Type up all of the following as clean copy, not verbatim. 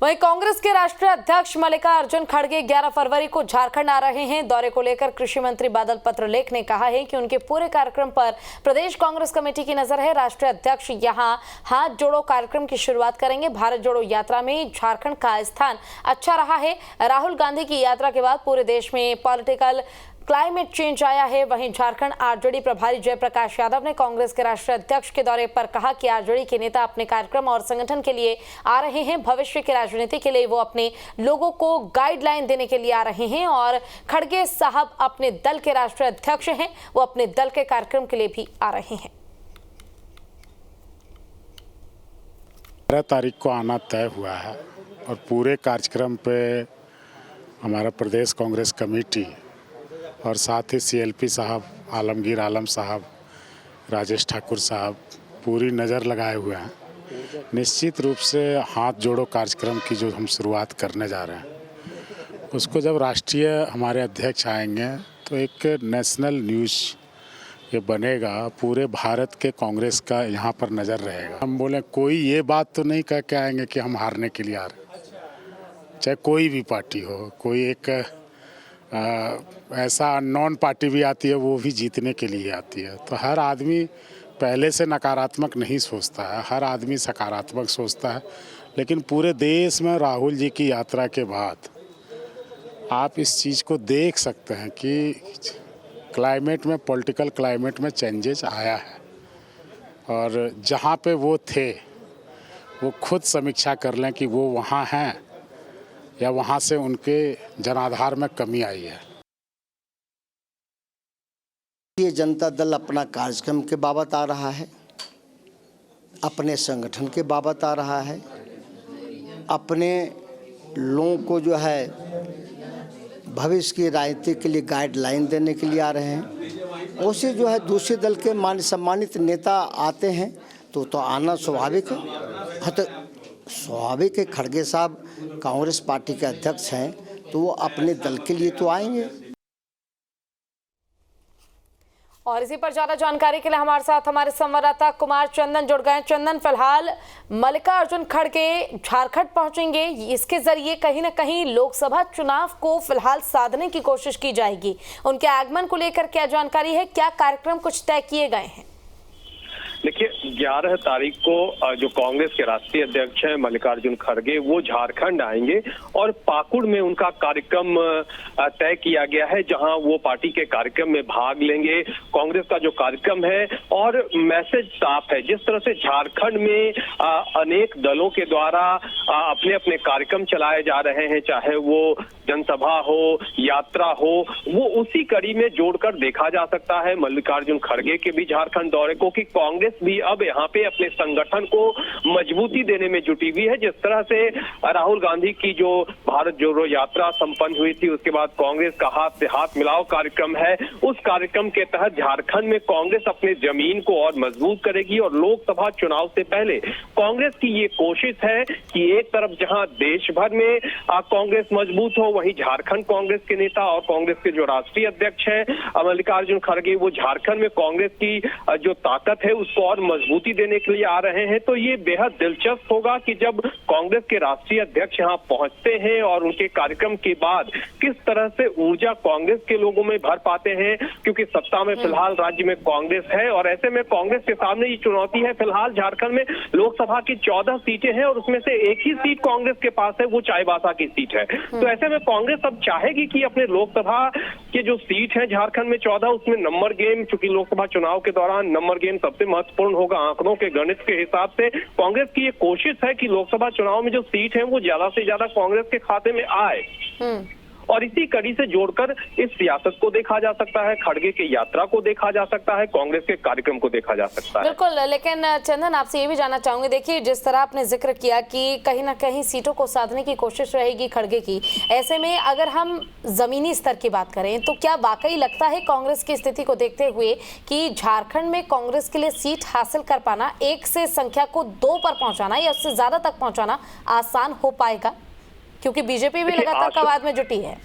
वहीं कांग्रेस के राष्ट्रीय अध्यक्ष मल्लिकार्जुन खड़गे 11 फरवरी को झारखंड आ रहे हैं। दौरे को लेकर कृषि मंत्री बादल पत्रलेख ने कहा है कि उनके पूरे कार्यक्रम पर प्रदेश कांग्रेस कमेटी की नजर है। राष्ट्रीय अध्यक्ष यहां हाथ जोड़ो कार्यक्रम की शुरुआत करेंगे। भारत जोड़ो यात्रा में झारखंड का स्थान अच्छा रहा है। राहुल गांधी की यात्रा के बाद पूरे देश में पॉलिटिकल क्लाइमेट चेंज आया है। वहीं झारखंड आरजेडी प्रभारी जयप्रकाश यादव ने कांग्रेस के राष्ट्रीय अध्यक्ष के दौरे पर कहा कि आरजेडी के नेता अपने कार्यक्रम और संगठन के लिए आ रहे हैं। भविष्य की राजनीति के लिए वो अपने लोगों को गाइडलाइन देने के लिए आ रहे हैं और खड़गे साहब अपने दल के राष्ट्रीय अध्यक्ष हैं, वो अपने दल के कार्यक्रम के लिए भी आ रहे हैं। 13 तारीख को आना तय हुआ है और पूरे कार्यक्रम पे हमारा प्रदेश कांग्रेस कमेटी और साथ ही सीएलपी साहब, आलमगीर आलम साहब, राजेश ठाकुर साहब पूरी नज़र लगाए हुए हैं। निश्चित रूप से हाथ जोड़ो कार्यक्रम की जो हम शुरुआत करने जा रहे हैं, उसको जब राष्ट्रीय हमारे अध्यक्ष आएंगे तो एक नेशनल न्यूज़ ये बनेगा। पूरे भारत के कांग्रेस का यहाँ पर नज़र रहेगा। हम बोले कोई ये बात तो नहीं कह के आएंगे कि हम हारने के लिए आ रहे हैं, चाहे कोई भी पार्टी हो। कोई एक ऐसा अननोन पार्टी भी आती है, वो भी जीतने के लिए आती है। तो हर आदमी पहले से नकारात्मक नहीं सोचता है, हर आदमी सकारात्मक सोचता है। लेकिन पूरे देश में राहुल जी की यात्रा के बाद आप इस चीज़ को देख सकते हैं कि क्लाइमेट में, पॉलिटिकल क्लाइमेट में चेंजेस आया है। और जहाँ पे वो थे वो खुद समीक्षा कर लें कि वो वहाँ हैं या वहाँ से उनके जनाधार में कमी आई है। ये जनता दल अपना कार्यक्रम के बाबत आ रहा है, अपने संगठन के बाबत आ रहा है, अपने लोगों को जो है भविष्य की राजनीति के लिए गाइडलाइन देने के लिए आ रहे हैं। उसे जो है दूसरे दल के मान सम्मानित नेता आते हैं तो आना स्वाभाविक है। तो स्वाभाविक है, खड़गे साहब कांग्रेस पार्टी के अध्यक्ष हैं तो वो अपने दल के लिए तो आएंगे। और इसी पर ज्यादा जानकारी के लिए हमारे साथ हमारे संवाददाता कुमार चंदन जुड़ गए। चंदन, फिलहाल मल्लिकार्जुन खड़गे झारखंड पहुंचेंगे, इसके जरिए कहीं ना कहीं लोकसभा चुनाव को फिलहाल साधने की कोशिश की जाएगी। उनके आगमन को लेकर क्या जानकारी है, क्या कार्यक्रम कुछ तय किए गए हैं? देखिए, 11 तारीख को जो कांग्रेस के राष्ट्रीय अध्यक्ष हैं मल्लिकार्जुन खड़गे, वो झारखंड आएंगे और पाकुड़ में उनका कार्यक्रम तय किया गया है, जहां वो पार्टी के कार्यक्रम में भाग लेंगे। कांग्रेस का जो कार्यक्रम है और मैसेज साफ है। जिस तरह से झारखंड में अनेक दलों के द्वारा अपने अपने कार्यक्रम चलाए जा रहे हैं, चाहे वो जनसभा हो, यात्रा हो, वो उसी कड़ी में जोड़कर देखा जा सकता है मल्लिकार्जुन खड़गे के भी झारखंड दौरे को कि कांग्रेस भी अब यहाँ पे अपने संगठन को मजबूती देने में जुटी हुई है। जिस तरह से राहुल गांधी की जो भारत जोड़ो यात्रा संपन्न हुई थी, उसके बाद कांग्रेस का हाथ से हाथ मिलाओ कार्यक्रम है, उस कार्यक्रम के तहत झारखंड में कांग्रेस अपने जमीन को और मजबूत करेगी। और लोकसभा चुनाव से पहले कांग्रेस की ये कोशिश है कि एक तरफ जहां देश भर में कांग्रेस मजबूत हो, वहीं झारखंड कांग्रेस के नेता और कांग्रेस के जो राष्ट्रीय अध्यक्ष हैं मल्लिकार्जुन खड़गे, वो झारखंड में कांग्रेस की जो ताकत है उसको और मजबूती देने के लिए आ रहे हैं। तो ये बेहद दिलचस्प होगा कि जब कांग्रेस के राष्ट्रीय अध्यक्ष यहाँ पहुंचते हैं और उनके कार्यक्रम के बाद किस तरह से ऊर्जा कांग्रेस के लोगों में भर पाते हैं, क्योंकि सत्ता में फिलहाल राज्य में कांग्रेस है और ऐसे में कांग्रेस के सामने ये चुनौती है। फिलहाल झारखंड में लोकसभा की 14 सीटें हैं और उसमें से एक ही सीट कांग्रेस के पास है, वो चाईबासा की सीट है। तो ऐसे में कांग्रेस अब चाहेगी कि अपने लोकसभा के जो सीट है झारखंड में 14, उसमें नंबर गेम, चूंकि लोकसभा चुनाव के दौरान नंबर गेम सबसे महत्वपूर्ण होगा आंकड़ों के गणित के हिसाब से। कांग्रेस की ये कोशिश है कि लोकसभा चुनाव में जो सीट है वो ज्यादा से ज्यादा कांग्रेस के खाते में आए और इसी कड़ी से जोड़कर इस सियासत को देखा जा सकता है, खड़गे की यात्रा को देखा जा सकता है, कांग्रेस के कार्यक्रम को देखा जा सकता है। बिल्कुल, लेकिन चंदन आपसे ये भी जानना चाहूंगे, देखिए जिस तरह आपने जिक्र किया कि कहीं ना कहीं सीटों को साधने की कोशिश रहेगी खड़गे की, ऐसे में अगर हम जमीनी स्तर की बात करें तो क्या वाकई लगता है कांग्रेस की स्थिति को देखते हुए कि झारखंड में कांग्रेस के लिए सीट हासिल कर पाना, 1 से संख्या को 2 पर पहुंचाना या उससे ज्यादा तक पहुंचाना आसान हो पाएगा, क्योंकि बीजेपी भी लगातार कवायद में जुटी है?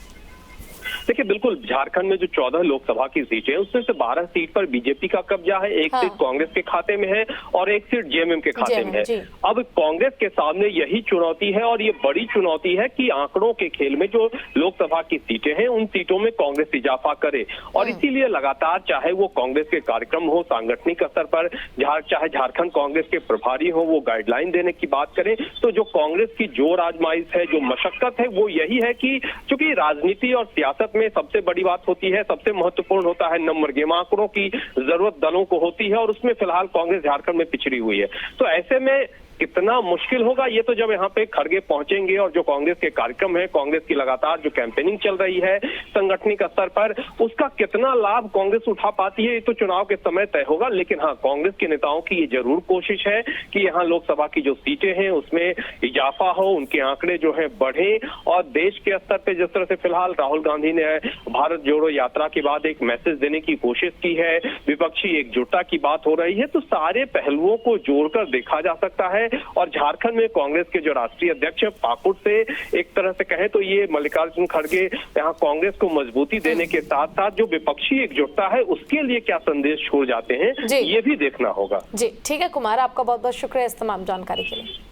देखिए बिल्कुल, झारखंड में जो 14 लोकसभा की सीटें हैं उसमें से 12 सीट पर बीजेपी का कब्जा है, एक सीट कांग्रेस के खाते में है और एक सीट जेएमएम के खाते में है। अब कांग्रेस के सामने यही चुनौती है और ये बड़ी चुनौती है कि आंकड़ों के खेल में जो लोकसभा की सीटें हैं उन सीटों में कांग्रेस इजाफा करे, और इसीलिए लगातार चाहे वो कांग्रेस के कार्यक्रम हो सांगठनिक स्तर पर, चाहे झारखंड कांग्रेस के प्रभारी हो वो गाइडलाइन देने की बात करें, तो जो कांग्रेस की जोर आजमाइश है, जो मशक्कत है, वो यही है कि चूंकि राजनीति और सियासत में सबसे बड़ी बात होती है, सबसे महत्वपूर्ण होता है नंबर गेम, आंकड़ों की जरूरत दलों को होती है और उसमें फिलहाल कांग्रेस झारखंड में पिछड़ी हुई है। तो ऐसे में कितना मुश्किल होगा ये तो जब यहाँ पे खड़गे पहुंचेंगे और जो कांग्रेस के कार्यक्रम है, कांग्रेस की लगातार जो कैंपेनिंग चल रही है संगठनिक स्तर पर, उसका कितना लाभ कांग्रेस उठा पाती है ये तो चुनाव के समय तय होगा। लेकिन हाँ, कांग्रेस के नेताओं की ये जरूर कोशिश है कि यहाँ लोकसभा की जो सीटें हैं उसमें इजाफा हो, उनके आंकड़े जो है बढ़े, और देश के स्तर पे जिस तरह से फिलहाल राहुल गांधी ने भारत जोड़ो यात्रा के बाद एक मैसेज देने की कोशिश की है, विपक्षी एकजुटता की बात हो रही है, तो सारे पहलुओं को जोड़कर देखा जा सकता है। और झारखंड में कांग्रेस के जो राष्ट्रीय अध्यक्ष है पाकुड़ से एक तरह से कहें तो ये मल्लिकार्जुन खड़गे यहाँ कांग्रेस को मजबूती देने के साथ साथ जो विपक्षी एकजुटता है उसके लिए क्या संदेश छोड़ जाते हैं ये भी देखना होगा। जी ठीक है कुमार, आपका बहुत बहुत शुक्रिया इस तमाम जानकारी के लिए।